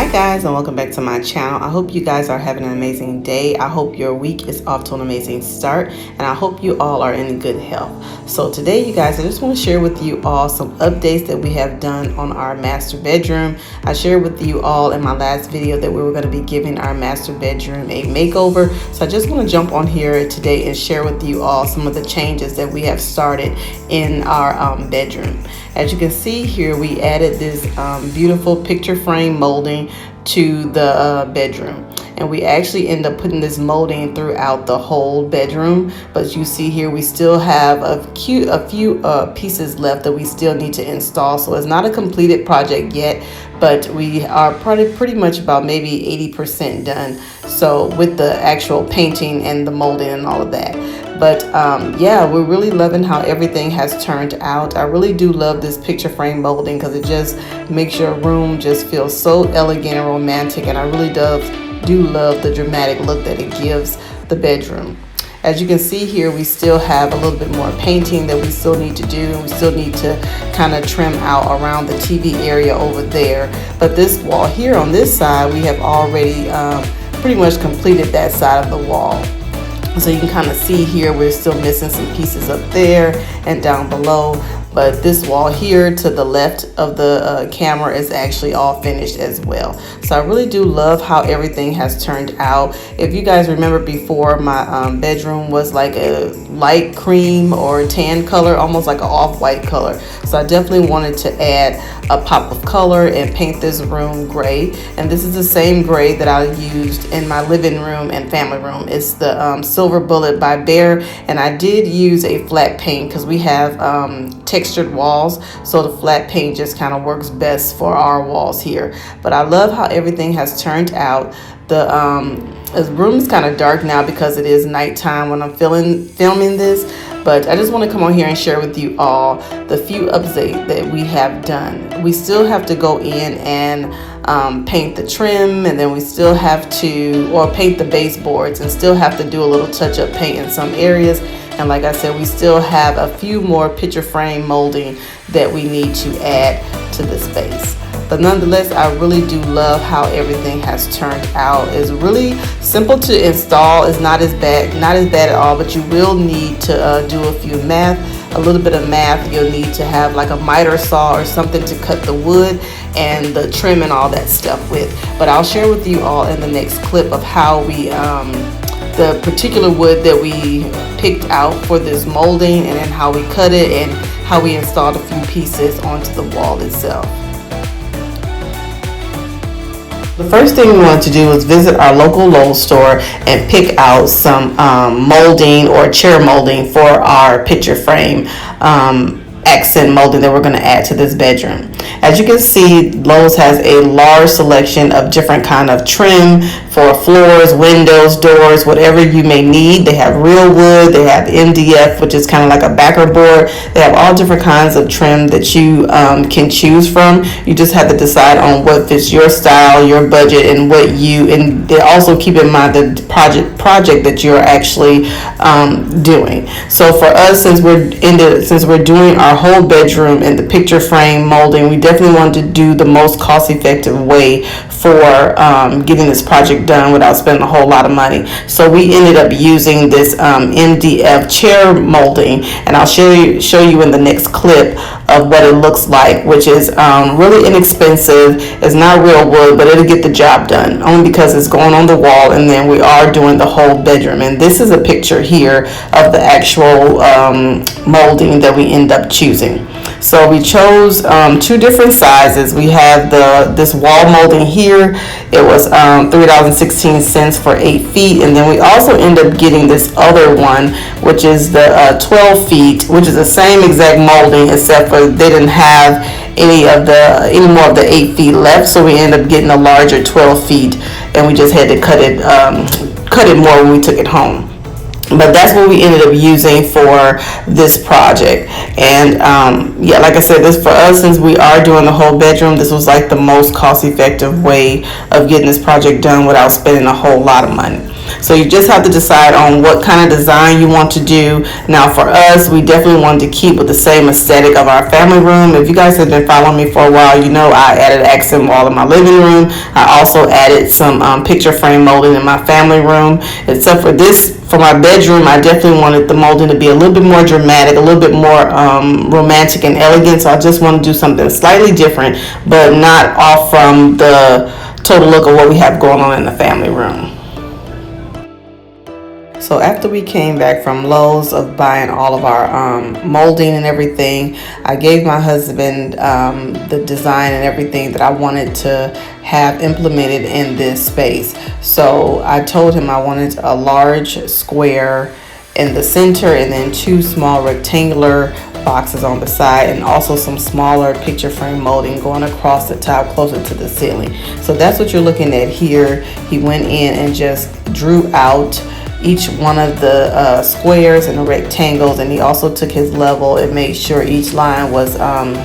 Hi guys, and welcome back to my channel. I hope you guys are having an amazing day. I hope your week is off to an amazing start, and I hope you all are in good health. So today, you guys, I just want to share with you all some updates that we have done on our master bedroom. I shared with you all in my last video that we were going to be giving our master bedroom a makeover. So I just want to jump on here today and share with you all some of the changes that we have started in our bedroom. As you can see here, we added this beautiful picture frame molding to the bedroom, and we actually end up putting this molding throughout the whole bedroom. But you see here, we still have a few pieces left that we still need to install. So it's not a completed project yet, but we are pretty much about maybe 80% done. So with the actual painting and the molding and all of that. But yeah, we're really loving how everything has turned out. I really do love this picture frame molding because it just makes your room just feel so elegant and romantic, and I really do love the dramatic look that it gives the bedroom. As you can see here, we still have a little bit more painting that we still need to do, and we still need to kind of trim out around the TV area over there. But this wall here on this side, we have already pretty much completed that side of the wall. So you can kind of see here, we're still missing some pieces up there and down below. But this wall here to the left of the camera is actually all finished as well. So I really do love how everything has turned out. If you guys remember before, my bedroom was like a light cream or tan color, almost like an off-white color. So I definitely wanted to add a pop of color and paint this room gray. And this is the same gray that I used in my living room and family room. It's the Silver Bullet by Behr, and I did use a flat paint because we have textured walls, so the flat paint just kind of works best for our walls here. But I love how everything has turned out. The room is kind of dark now because it is nighttime when I'm filming this, but I just want to come on here and share with you all the few updates that we have done. We still have to go in and paint the trim, and then we still have to paint the baseboards, and still have to do a little touch-up paint in some areas. And like I said, we still have a few more picture frame molding that we need to add to the space. But nonetheless, I really do love how everything has turned out. It's really simple to install. It's not as bad at all, but you will need to do a little bit of math. You'll need to have like a miter saw or something to cut the wood and the trim and all that stuff with. But I'll share with you all in the next clip of how we the particular wood that we picked out for this molding, and then how we cut it and how we installed a few pieces onto the wall itself. The first thing we wanted to do was visit our local Lowe's store and pick out some molding or chair molding for our picture frame accent molding that we're going to add to this bedroom. As you can see, Lowe's has a large selection of different kind of trim for floors, windows, doors, whatever you may need. They have real wood, they have MDF, which is kind of like a backer board. They have all different kinds of trim that you can choose from. You just have to decide on what fits your style, your budget, and and they also keep in mind the project that you're actually doing. So for us, since we're doing our whole bedroom in the picture frame molding, we definitely wanted to do the most cost-effective way for getting this project done without spending a whole lot of money. So we ended up using this MDF chair molding, and I'll show you in the next clip of what it looks like, which is really inexpensive. It's not real wood, but it'll get the job done, only because it's going on the wall, and then we are doing the whole bedroom. And this is a picture here of the actual molding that we end up choosing. So we chose two different sizes. We have this wall molding here. It was $3.16 for 8 feet, and then we also end up getting this other one, which is the 12 feet, which is the same exact molding, except for they didn't have any more of the 8 feet left. So we end up getting a larger 12 feet, and we just had to cut it more when we took it home. But that's what we ended up using for this project. And yeah, like I said, this for us, since we are doing the whole bedroom, this was like the most cost-effective way of getting this project done without spending a whole lot of money. So you just have to decide on what kind of design you want to do. Now for us, we definitely wanted to keep with the same aesthetic of our family room. If you guys have been following me for a while, you know I added accent wall in my living room. I also added some picture frame molding in my family room. Except for this, for my bedroom, I definitely wanted the molding to be a little bit more dramatic, a little bit more romantic and elegant. So I just want to do something slightly different, but not off from the total look of what we have going on in the family room. So after we came back from Lowe's of buying all of our molding and everything, I gave my husband the design and everything that I wanted to have implemented in this space. So I told him I wanted a large square in the center and then 2 small rectangular boxes on the side, and also some smaller picture frame molding going across the top closer to the ceiling. So that's what you're looking at here. He went in and just drew out each one of the squares and the rectangles, and he also took his level and made sure each line was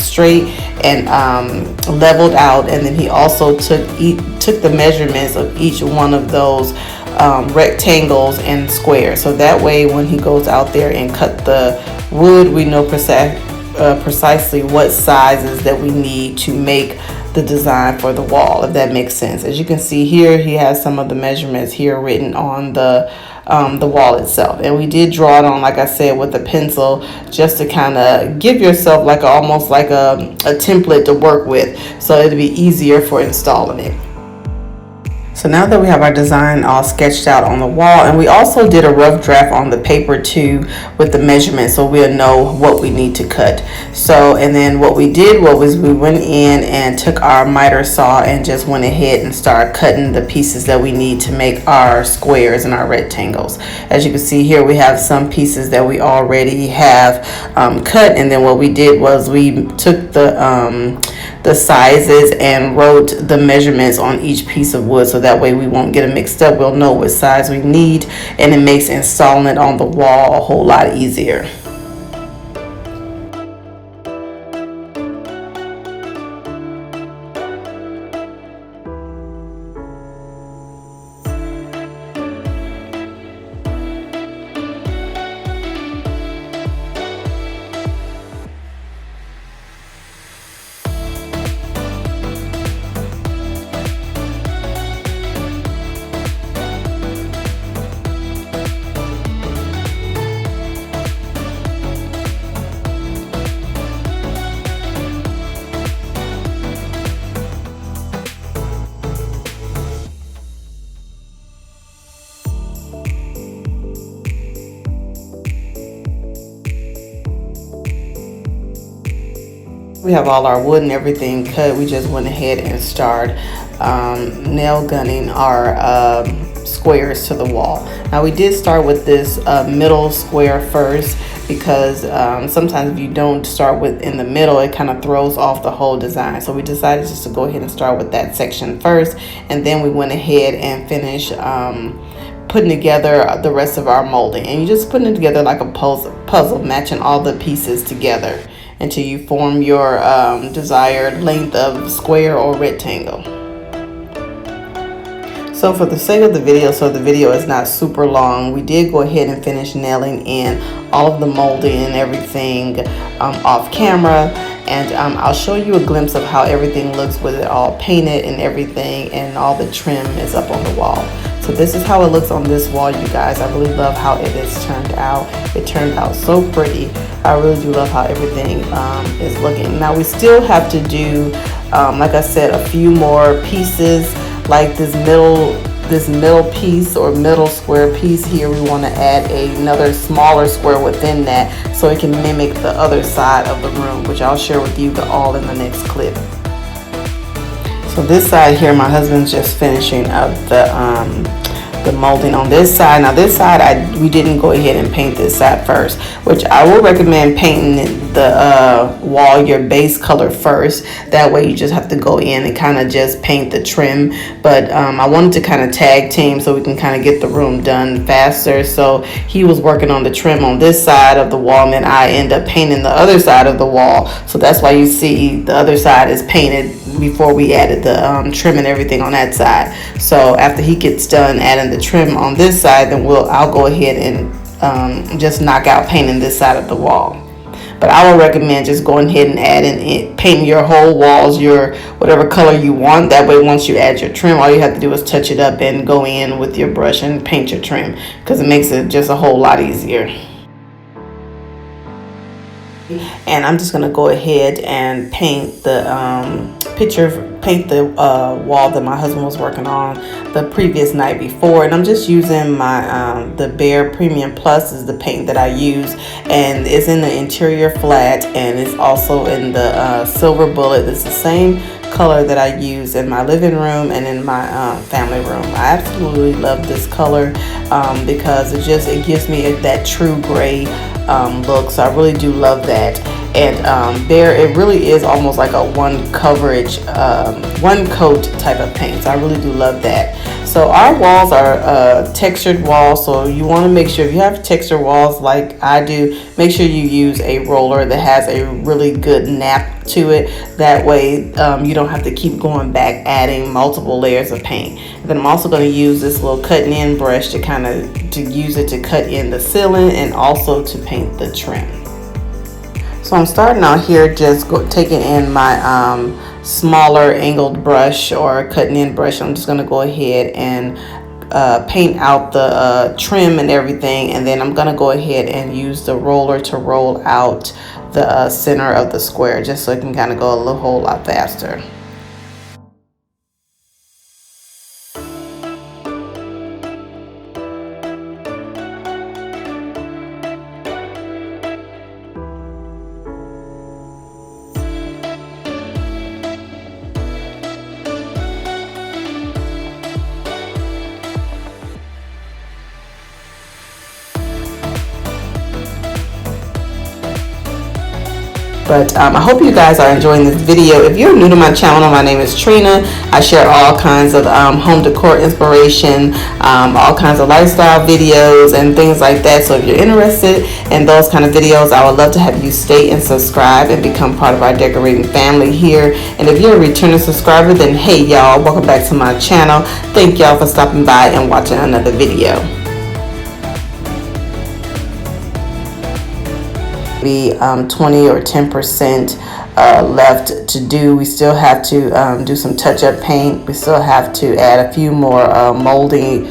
straight and leveled out, and then he also took the measurements of each one of those rectangles and squares, so that way when he goes out there and cut the wood, we know precisely what sizes that we need to make the design for the wall, if that makes sense. As you can see here, he has some of the measurements here written on the wall itself, and we did draw it on, like I said, with a pencil, just to kind of give yourself like almost like a template to work with, so it'd be easier for installing it. So now that we have our design all sketched out on the wall, and we also did a rough draft on the paper too with the measurements, so we'll know what we need to cut. So, and then what we did was we went in and took our miter saw and just went ahead and started cutting the pieces that we need to make our squares and our rectangles. As you can see here, we have some pieces that we already have cut, and then what we did was we took the sizes and wrote the measurements on each piece of wood, so that way we won't get it mixed up. We'll know what size we need, and it makes installing it on the wall a whole lot easier. We have all our wood and everything cut. We just went ahead and started nail gunning our squares to the wall. Now we did start with this middle square first, because sometimes if you don't start with in the middle, it kind of throws off the whole design. So we decided just to go ahead and start with that section first, and then we went ahead and finished putting together the rest of our molding. And you're just putting it together like a puzzle, matching all the pieces together until you form your desired length of square or rectangle. So for the sake of the video, so the video is not super long, we did go ahead and finish nailing in all of the molding and everything off camera, and I'll show you a glimpse of how everything looks with it all painted and everything, and all the trim is up on the wall. So this is how it looks on this wall, you guys. I really love how it is turned out. It turned out so pretty. I really do love how everything is looking. Now we still have to do, like I said, a few more pieces, like this middle piece or middle square piece here. We want to add another smaller square within that, so it can mimic the other side of the room, which I'll share with you all in the next clip. So this side here, my husband's just finishing up the molding on this side. Now this side, we didn't go ahead and paint this side first, which I will recommend painting the wall your base color first. That way you just have to go in and kind of just paint the trim. But I wanted to kind of tag team so we can kind of get the room done faster. So he was working on the trim on this side of the wall, and then I end up painting the other side of the wall. So that's why you see the other side is painted before we added the trim and everything on that side. So after he gets done adding the trim on this side, then I'll go ahead and just knock out painting this side of the wall. But I would recommend just going ahead and adding painting your whole walls, your whatever color you want. That way, once you add your trim, all you have to do is touch it up and go in with your brush and paint your trim, because it makes it just a whole lot easier. And I'm just gonna go ahead and paint the wall that my husband was working on the previous night before. And I'm just using my the Behr Premium Plus is the paint that I use, and it's in the interior flat, and it's also in the silver bullet. It's the same color that I use in my living room and in my family room. I absolutely love this color because it gives me that true gray look. So I really do love that. And Behr, it really is almost like a one coat type of paint. So I really do love that. So our walls are textured walls, so you want to make sure if you have textured walls like I do, make sure you use a roller that has a really good nap to it. That way you don't have to keep going back adding multiple layers of paint. And then I'm also going to use this little cutting in brush to use it to cut in the ceiling and also to paint the trim. So I'm starting out here just taking in my smaller angled brush or cutting in brush. I'm just going to go ahead and paint out the trim and everything, and then I'm going to go ahead and use the roller to roll out the center of the square, just so it can kind of go a whole lot faster. But I hope you guys are enjoying this video. If you're new to my channel, my name is Trina. I share all kinds of home decor inspiration, all kinds of lifestyle videos and things like that. So if you're interested in those kind of videos, I would love to have you stay and subscribe and become part of our decorating family here. And if you're a returning subscriber, then hey y'all, welcome back to my channel. Thank y'all for stopping by and watching another video. Be 20 or 10% left to do. We still have to do some touch-up paint. We still have to add a few more molding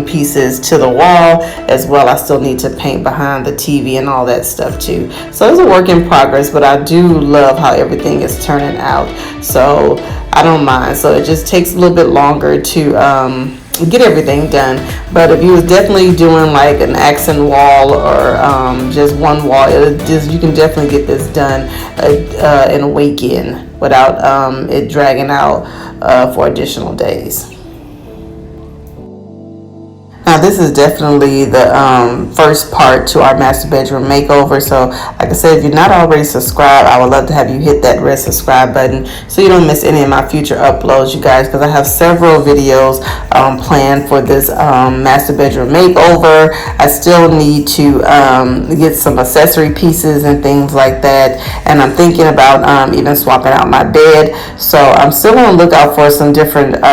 pieces to the wall as well. I still need to paint behind the TV and all that stuff too. So it's a work in progress, but I do love how everything is turning out. So I don't mind. So it just takes a little bit longer to get everything done. But if you was definitely doing like an accent wall or just one wall, you can definitely get this done in a weekend without it dragging out for additional days. Now this is definitely the first part to our master bedroom makeover. So like I said, if you're not already subscribed, I would love to have you hit that red subscribe button so you don't miss any of my future uploads, you guys, because I have several videos planned for this master bedroom makeover. I still need to get some accessory pieces and things like that, and I'm thinking about even swapping out my bed. So I'm still on the lookout for some different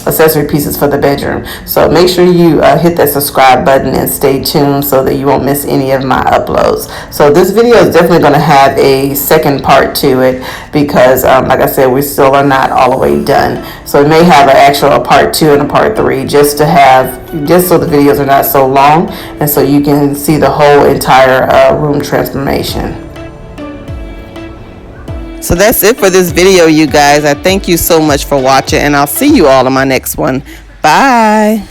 accessory pieces for the bedroom. So make sure you hit that subscribe button and stay tuned so that you won't miss any of my uploads. So this video is definitely going to have a second part to it because like I said, we still are not all the way done. So it may have an actual part 2 and a part 3 just so the videos are not so long and so you can see the whole entire room transformation. So that's it for this video, you guys. I thank you so much for watching, and I'll see you all in my next one. Bye.